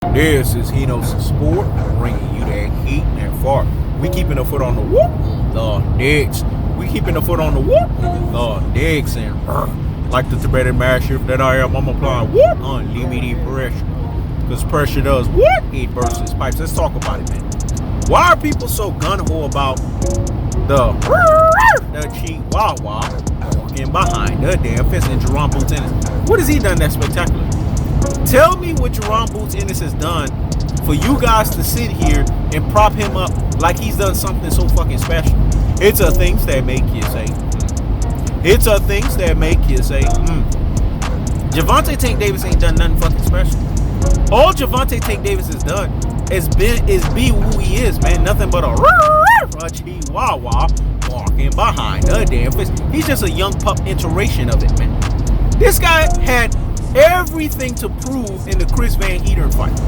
This is Hino's Sport, bringing you that heat and fart. We keeping the foot on the whoop, the dicks. We keeping the foot on the whoop, the dicks, and like the Tibetan Mastiff that I am, I'm applying whoop unlimited pressure. Because pressure does what? It bursts its pipes. Let's talk about it, man. Why are people so gun-ho about the Chihuahua walking behind the damn fence and Jaron Ennis? What has he done that's spectacular? Tell me what Jaron Ennis has done for you guys to sit here and prop him up like he's done something so fucking special. It's a things that make you say. It's a things that make you say. Javante Tank Davis ain't done nothing fucking special. All Javante Tank Davis has done is be who he is, man. Nothing but a Chihuahua walking behind a damn fence. He's just a young pup iteration of it, man. This guy had everything to prove in the Chris Van Heater fight.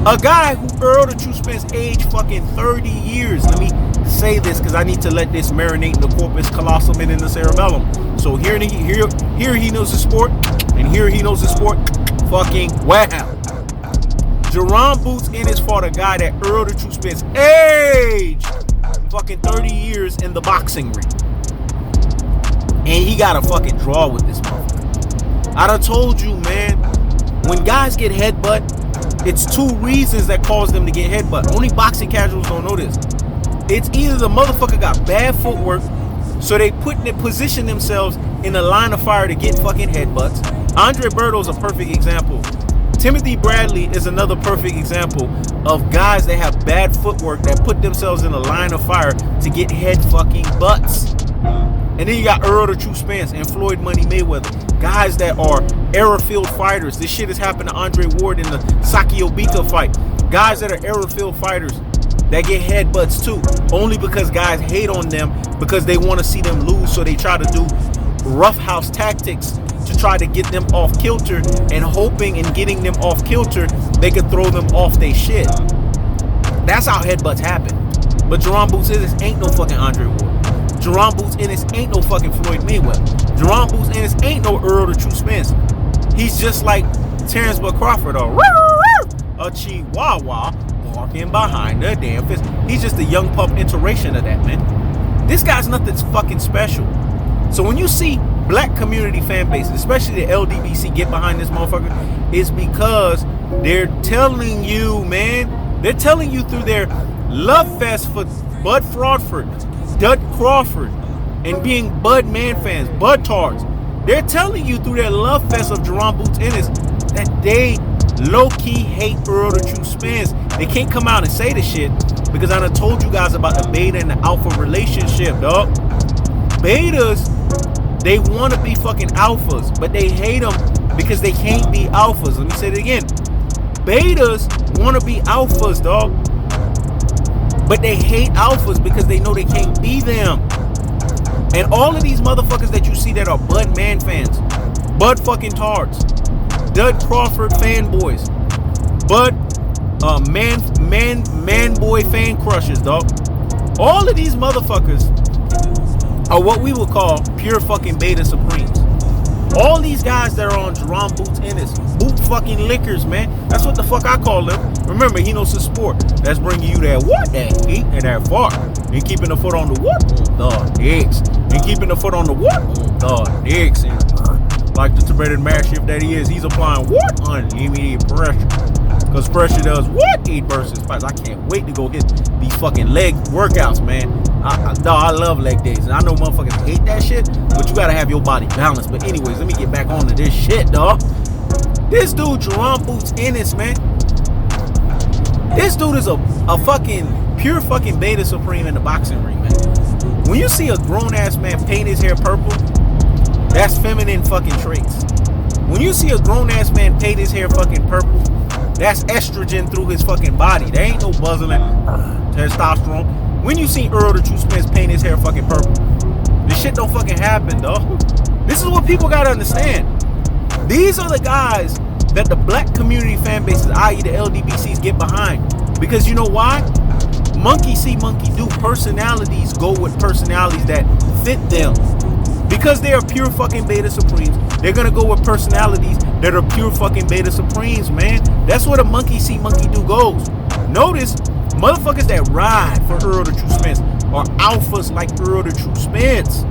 A guy who Errol the True Spence aged fucking 30 years. Let me say this because I need to let this marinate in the corpus callosum and in the cerebellum. So here he knows the sport, and here he knows the sport fucking wow. Jaron Boots Ennis fought a guy that Errol the True Spence aged fucking 30 years in the boxing ring. And he got a fucking draw with this motherfucker. I done told you, man, when guys get headbutt, it's two reasons that cause them to get headbutt. Only boxing casuals don't know this. It's either the motherfucker got bad footwork, so they position themselves in a line of fire to get fucking headbutts. Andre Berto's a perfect example. Timothy Bradley is another perfect example of guys that have bad footwork that put themselves in a line of fire to get head fucking butts. And then you got Errol the True Spence and Floyd Money Mayweather. Guys that are era-filled fighters. This shit has happened to Andre Ward in the Saki Obika fight. Guys that are era-filled fighters that get headbutts too. Only because guys hate on them because they want to see them lose. So they try to do roughhouse tactics to try to get them off kilter, and hoping in getting them off kilter, they could throw them off their shit. That's how headbutts happen. But Jaron Boots Ennis ain't no fucking Andre Ward. Jaron Boots Ennis ain't no fucking Floyd Mayweather. Jaron Boots Ennis ain't no Errol the True Spence. He's just like Terence Crawford or a Chihuahua walking behind the damn fence. He's just a young pup iteration of that, man. This guy's nothing fucking special. So when you see black community fan bases, especially the LDBC, get behind this motherfucker, it's because they're telling you, man, they're telling you through their love fest for Bud Fraudford, Dud Crawford, and being Bud Man fans, Bud Tards. They're telling you through their love fest of Jaron Boots Ennis that they low-key hate Errol the True Spence. They can't come out and say the shit because I done told you guys about the beta and the alpha relationship, dog. Betas, they want to be fucking alphas, but they hate them because they can't be alphas. Let me say it again. Betas want to be alphas, dog. But they hate alphas because they know they can't be them. And all of these motherfuckers that you see that are Bud Man fans, Bud fucking Tards, Dud Crawford fanboys, Bud man boy fan crushers, dog. All of these motherfuckers are what we would call pure fucking beta supremes. All these guys that are on Jaron Boots Ennis, boot fucking lickers, man. That's what the fuck I call them. Remember, he knows the sport. That's bringing you that what? That heat and that fart. And keeping the foot on the what? The dicks. And keeping the foot on the what? The dicks. And like the Tibetan Mastiff that he is, he's applying what? Unlimited pressure. Because pressure does what? It bursts his pipes. I can't wait to go hit these fucking leg workouts, man. I love leg days. And I know motherfuckers hate that shit, but you gotta have your body balanced. But anyways, let me get back on to this shit, dog. This dude, Jaron Boots Ennis, man. This dude is a fucking pure fucking beta supreme in the boxing ring, man. When you see a grown-ass man paint his hair purple, that's feminine fucking traits. When you see a grown-ass man paint his hair fucking purple, that's estrogen through his fucking body. There ain't no buzzing testosterone. When you see Errol the True Spence paint his hair fucking purple, this shit don't fucking happen, dog. This is what people gotta understand. These are the guys that the black community fan bases, i.e. the LDBCs, get behind. Because you know why? Monkey see, monkey do. Personalities go with personalities that fit them. Because they are pure fucking beta supremes, They're gonna go with personalities that are pure fucking beta supremes, man. That's where the monkey see, monkey do goes. Notice, motherfuckers that ride for Errol the True Spence are alphas like Errol the True Spence.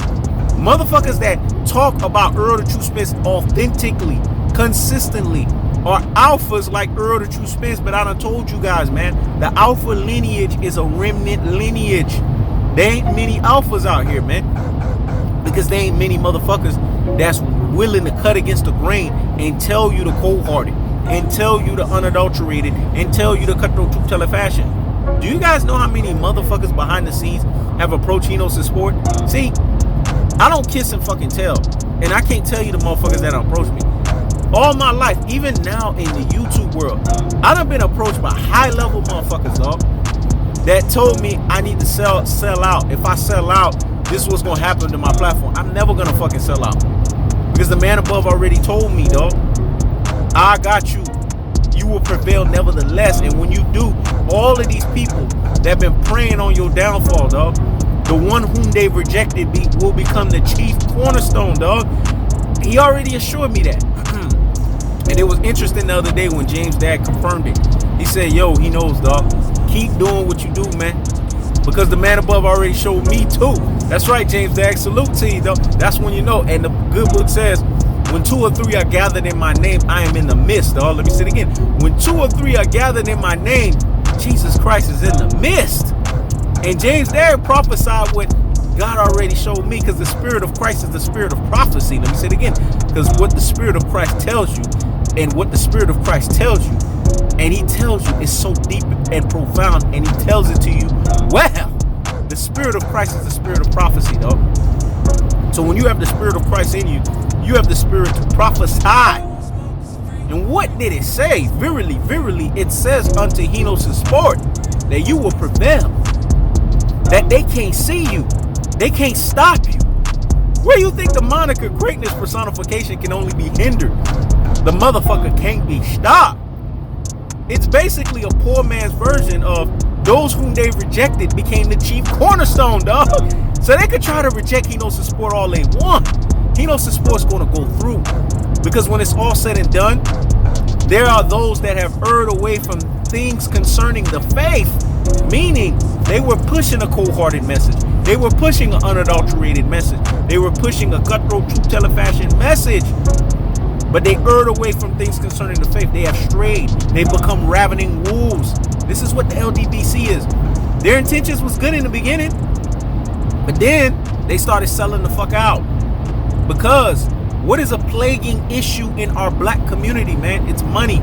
Motherfuckers that talk about Errol the True Spence authentically, consistently, are alphas like Errol the True Spence. But I done told you guys, man, the alpha lineage is a remnant lineage. There ain't many alphas out here, man, because there ain't many motherfuckers that's willing to cut against the grain and tell you the cold-hearted, and tell you the unadulterated, and tell you the cutthroat truth teller fashion. Do you guys know how many motherfuckers behind the scenes have approached Enos' sport? See, I don't kiss and fucking tell, and I can't tell you the motherfuckers that approach me. All my life, even now in the YouTube world, I done been approached by high-level motherfuckers, dog, that told me I need to sell out. If I sell out, this is what's gonna happen to my platform. I'm never gonna fucking sell out, because the man above already told me, dog, I got you. You will prevail nevertheless. And when you do, all of these people that have been preying on your downfall, dog, the one whom they've rejected will become the chief cornerstone, dog. He already assured me that. And it was interesting the other day when James Dad confirmed it. He said, yo, he knows, dog. Keep doing what you do, man, because the man above already showed me too. That's right, James Dad. Salute to you, though. That's when you know. And the good book says, when 2 or 3 are gathered in my name, I am in the midst, dog. Let me say it again. When 2 or 3 are gathered in my name, Jesus Christ is in the midst. And James Dad prophesied what God already showed me, because the Spirit of Christ is the spirit of prophecy. Let me say it again. Because what the Spirit of Christ tells you, and what the Spirit of Christ tells you, and he tells you, is so deep and profound, and he tells it to you, well, the Spirit of Christ is the spirit of prophecy, dog. So when you have the Spirit of Christ in you, you have the Spirit to prophesy. And what did it say? Verily, verily, it says unto Enos' sport that you will prevail, that they can't see you, they can't stop you. Where you think the moniker greatness personification can only be hindered? The motherfucker can't be stopped. It's basically a poor man's version of those whom they rejected became the chief cornerstone, dog. So they could try to reject Enos' sport all they want. Enos' sport's going to go through, because when it's all said and done, there are those that have erred away from things concerning the faith, meaning they were pushing a cold-hearted message. They were pushing an unadulterated message. They were pushing a cutthroat truth teller fashion message. But they erred away from things concerning the faith. They have strayed. They've become ravening wolves. This is what the LDBC is. Their intentions was good in the beginning, but then they started selling the fuck out. Because what is a plaguing issue in our black community, man? It's money.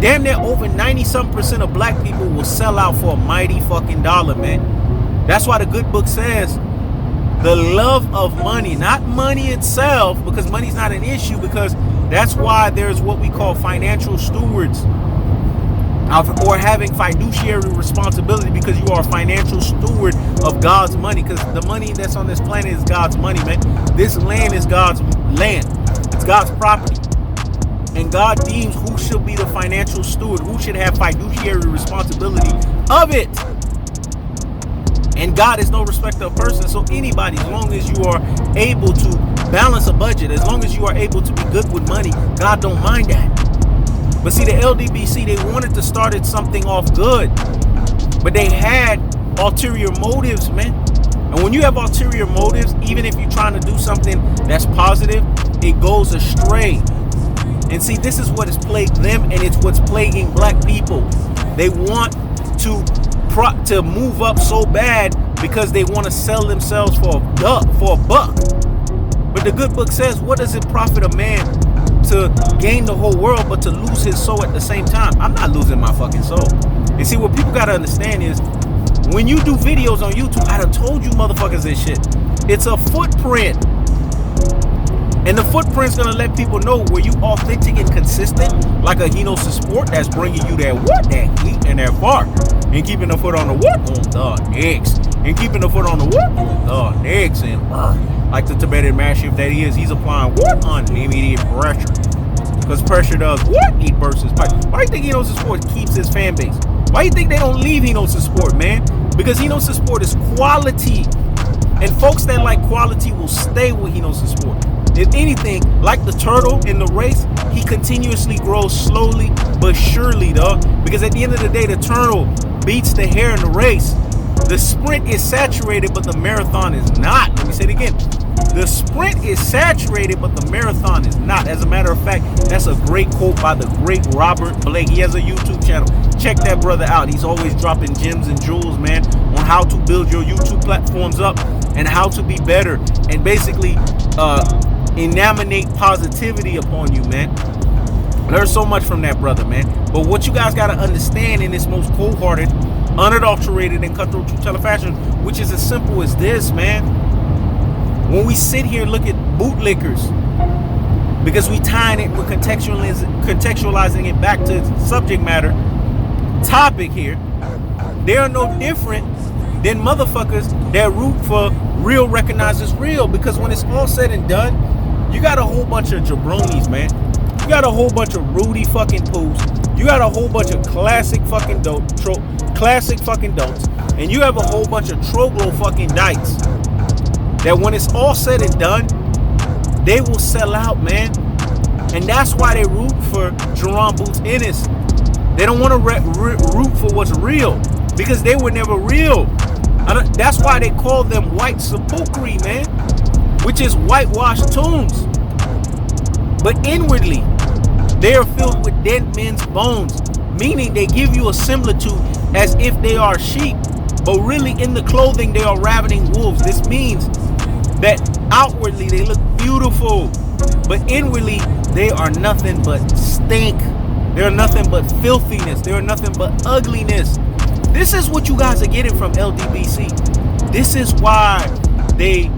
Damn near over 90-something% of black people will sell out for a mighty fucking dollar, man. That's why the good book says the love of money, not money itself, because money's not an issue, because that's why there's what we call financial stewards, or having fiduciary responsibility, because you are a financial steward of God's money, because the money that's on this planet is God's money, man. This land is God's land. It's God's property. And God deems who should be the financial steward, who should have fiduciary responsibility of it. And God is no respecter of person. So anybody, as long as you are able to balance a budget, as long as you are able to be good with money, God don't mind that. But see, the LDBC, they wanted to start it something off good, but they had ulterior motives, man. And when you have ulterior motives, even if you're trying to do something that's positive, it goes astray. And see, this is what has plagued them, and it's what's plaguing black people. They want to move up so bad because they want to sell themselves for a buck. But the good book says, what does it profit a man to gain the whole world but to lose his soul at the same time? I'm not losing my fucking soul. And see, what people gotta understand is, when you do videos on YouTube, I done told you motherfuckers this shit, it's a footprint. And the footprint's gonna let people know where you authentic and consistent, like a Enos sport that's bringing you that what, that heat and that fart, and keeping the foot on the what, on the necks, and keeping the foot on the what, on the necks, and like the Tibetan Mastiff that he is, he's applying what, unlimited pressure, because pressure does what, it bursts his pipe. Why do you think Enos sport keeps his fan base? Why do you think they don't leave Enos sport, man? Because Enos sport is quality, and folks that like quality will stay with Enos sport. If anything, like the turtle in the race, he continuously grows slowly but surely, dog. Because at the end of the day, the turtle beats the hare in the race. The sprint is saturated, but the marathon is not. Let me say it again. The sprint is saturated, but the marathon is not. As a matter of fact, that's a great quote by the great Robert Blake. He has a YouTube channel. Check that brother out. He's always dropping gems and jewels, man, on how to build your YouTube platforms up and how to be better and basically emanate positivity upon you, man. Learn so much from that brother, man. But what you guys got to understand in this most cold-hearted, unadulterated, and cutthroat true teller fashion, which is as simple as this, man. When we sit here and look at bootlickers, because we tying it, we're contextualizing it back to subject matter topic here, they are no different than motherfuckers that root for real recognizes real. Because when it's all said and done, you got a whole bunch of jabronis, man. You got a whole bunch of Rudy fucking poos. You got a whole bunch of classic fucking dotes, and you have a whole bunch of troglo fucking dykes that when it's all said and done, they will sell out, man. And that's why they root for Jaron Boots Ennis. They don't want to root for what's real, because they were never real. That's why they call them white sepulchre, man, which is whitewashed tombs. But inwardly, they are filled with dead men's bones, meaning they give you a similitude as if they are sheep, but really in the clothing they are ravening wolves. This means that outwardly they look beautiful, but inwardly they are nothing but stink. They are nothing but filthiness. They are nothing but ugliness. This is what you guys are getting from LDBC. This is why they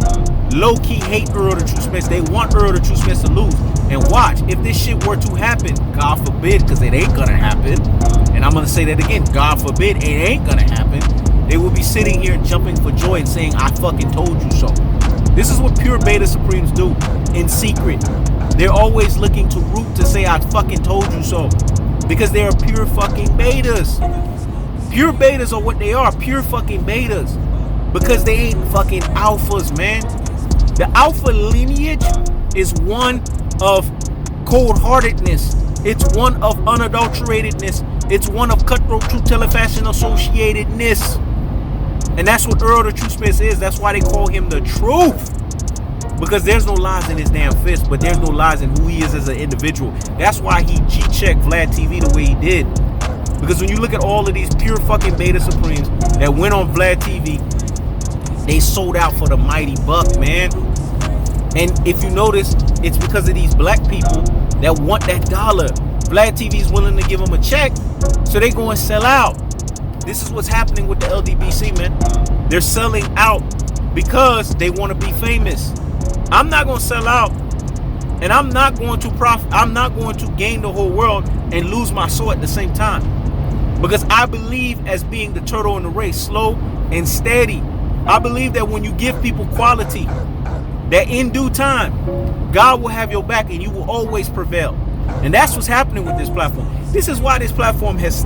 low-key hate Errol the True Spence. They want Errol the True Spence to lose. And watch, if this shit were to happen, God forbid, because it ain't gonna happen, and I'm gonna say that again, God forbid, it ain't gonna happen, they will be sitting here jumping for joy and saying, I fucking told you so. This is what pure beta supremes do in secret. They're always looking to root to say, I fucking told you so. Because they are pure fucking betas. Pure betas are what they are, pure fucking betas. Because they ain't fucking alphas, man. The alpha lineage is one of cold-heartedness. It's one of unadulteratedness. It's one of cutthroat true teller fashion associatedness. And that's what Errol the True Spence is. That's why they call him the truth. Because there's no lies in his damn fist, but there's no lies in who he is as an individual. That's why he G-checked Vlad TV the way he did. Because when you look at all of these pure fucking beta supremes that went on Vlad TV, they sold out for the mighty buck, man. And if you notice, it's because of these black people that want that dollar. Vlad TV is willing to give them a check, so they go and sell out. This is what's happening with the LDBC, man. They're selling out because they want to be famous. I'm not going to sell out, and I'm not going to profit. I'm not going to gain the whole world and lose my soul at the same time. Because I believe as being the turtle in the race, slow and steady. I believe that when you give people quality, that in due time, God will have your back and you will always prevail. And that's what's happening with this platform. This is why this platform has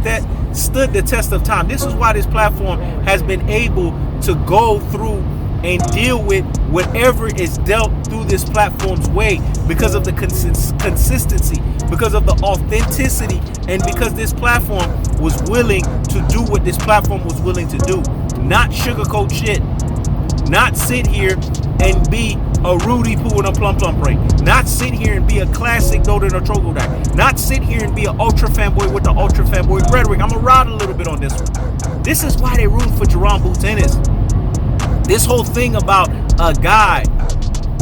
stood the test of time. This is why this platform has been able to go through and deal with whatever is dealt through this platform's way, because of the consistency, because of the authenticity, and because this platform was willing to do what this platform was willing to do. Not sugarcoat shit. Not sit here and be a Rudy Poo and a Plum Plum break. Not sit here and be a classic Dodo and a Troglodyte. Not sit here and be an ultra fanboy with the ultra fanboy rhetoric. I'm gonna ride a little bit on this one. This is why they root for Jaron Boots Ennis. This whole thing about a guy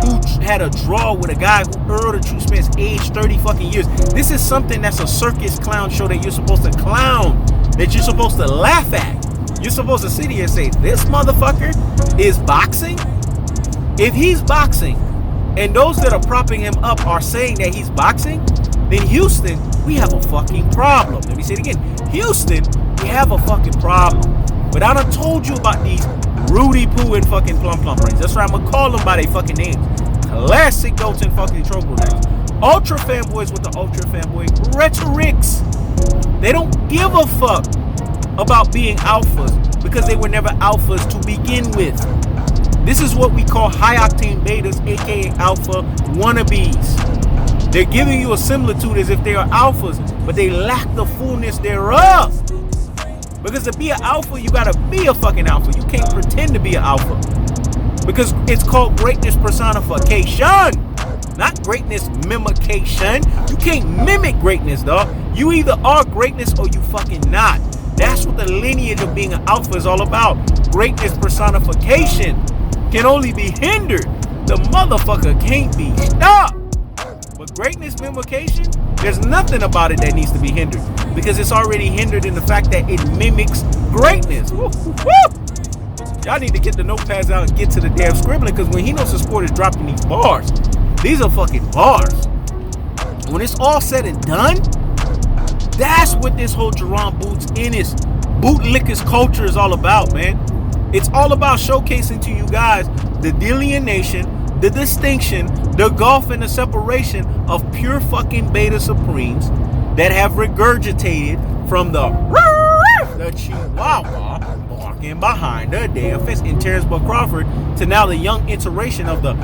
who had a draw with a guy who Errol the True Spence aged 30 fucking years. This is something that's a circus clown show that you're supposed to clown, that you're supposed to laugh at. You're supposed to sit here and say, this motherfucker is boxing? If he's boxing, and those that are propping him up are saying that he's boxing, then Houston, we have a fucking problem. Let me say it again. Houston, we have a fucking problem. But I done told you about these Rudy Poo and fucking Plum Plum brains. That's right, I'm gonna call them by their fucking names. Classic goats and fucking troglodytes. Ultra fanboys with the ultra fanboy rhetorics. They don't give a fuck about being alphas because they were never alphas to begin with. This is what we call high-octane betas, aka alpha wannabes. They're giving you a similitude as if they are alphas, but they lack the fullness thereof. Because to be an alpha, you gotta be a fucking alpha. You can't pretend to be an alpha. Because it's called greatness personification, not greatness mimication. You can't mimic greatness, dog. You either are greatness or you fucking not. That's what the lineage of being an alpha is all about. Greatness personification can only be hindered. The motherfucker can't be stopped. But greatness mimication, there's nothing about it that needs to be hindered, because it's already hindered in the fact that it mimics greatness. Woo, woo, woo. Y'all need to get the notepads out and get to the damn scribbling, because when he knows the sport is dropping these are fucking bars. When it's all said and done, that's what this whole Jaron Ennis bootlickers culture is all about, man. It's all about showcasing to you guys the delineation, the distinction, the gulf and the separation of pure fucking beta supremes that have regurgitated from the Chihuahua barking behind the damn fence in Terence Crawford to now the young iteration of the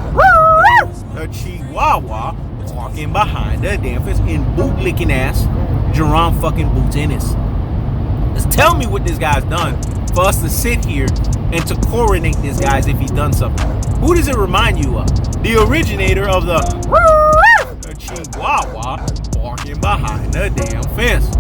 Chihuahua walking behind the damn fence in bootlicking ass Jaron fucking Ennis. Just tell me what this guy's done for us to sit here and to coronate this guy as if he's done something. Who does it remind you of? The originator of the Chihuahua walking behind the damn fence.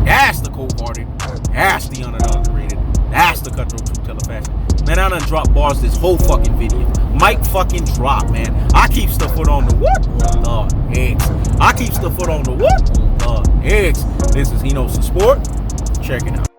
That's the cold-hearted. That's the unadulterated. That's the cutthroat true teller fashion. Man, I done dropped bars this whole fucking video. Mic fucking drop, man. I keep the foot on the what? The X. I keep the foot on the what? The X. This is He Knows the Sport. Check it out.